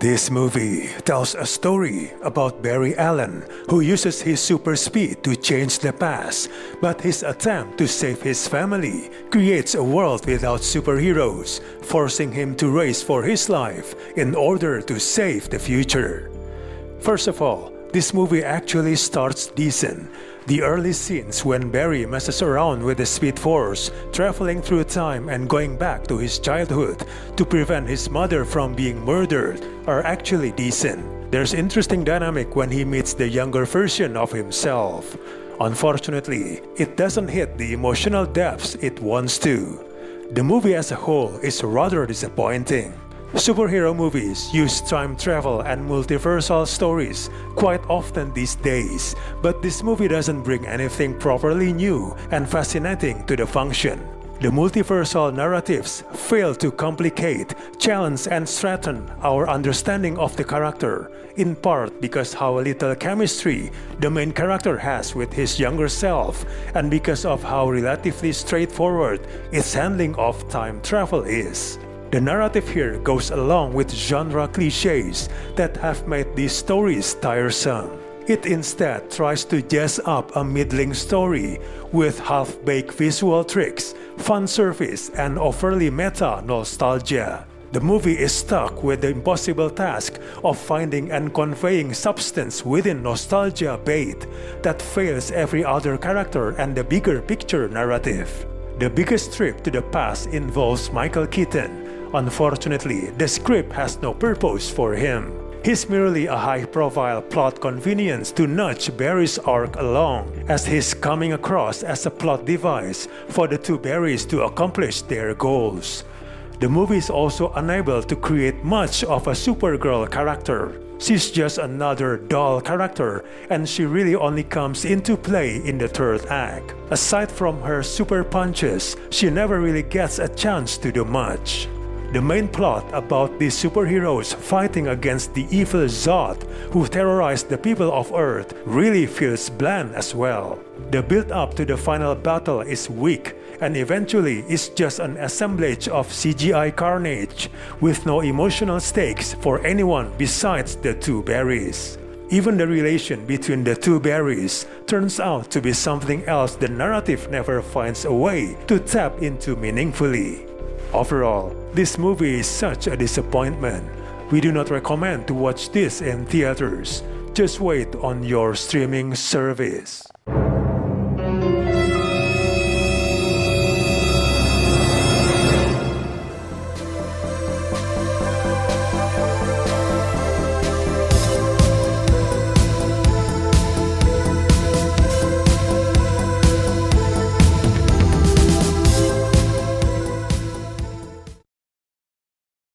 This movie tells a story about Barry Allen, who uses his super speed to change the past, but his attempt to save his family creates a world without superheroes, forcing him to race for his life in order to save the future. First of all, this movie actually starts decent. The early scenes when Barry messes around with the Speed Force, traveling through time and going back to his childhood to prevent his mother from being murdered, are actually decent. There's interesting dynamic when he meets the younger version of himself. Unfortunately, it doesn't hit the emotional depths it wants to. The movie as a whole is rather disappointing. Superhero movies use time travel and multiversal stories quite often these days, but this movie doesn't bring anything properly new and fascinating to the function. The multiversal narratives fail to complicate, challenge, and strengthen our understanding of the character, in part because how little chemistry the main character has with his younger self, and because of how relatively straightforward its handling of time travel is. The narrative here goes along with genre cliches that have made these stories tiresome. It instead tries to jazz up a middling story with half-baked visual tricks, fan service, and overly meta nostalgia. The movie is stuck with the impossible task of finding and conveying substance within nostalgia bait that fails every other character and the bigger picture narrative. The biggest trip to the past involves Michael Keaton. Unfortunately, the script has no purpose for him. He's merely a high-profile plot convenience to nudge Barry's arc along, as he's coming across as a plot device for the two Barrys to accomplish their goals. The movie is also unable to create much of a Supergirl character. She's just another dull character, and she really only comes into play in the third act. Aside from her super punches, she never really gets a chance to do much. The main plot about these superheroes fighting against the evil Zod who terrorized the people of Earth really feels bland as well. The build-up to the final battle is weak and eventually is just an assemblage of CGI carnage with no emotional stakes for anyone besides the two Barrys. Even the relation between the two Barrys turns out to be something else the narrative never finds a way to tap into meaningfully. Overall, this movie is such a disappointment. We do not recommend to watch this in theaters. Just wait on your streaming service.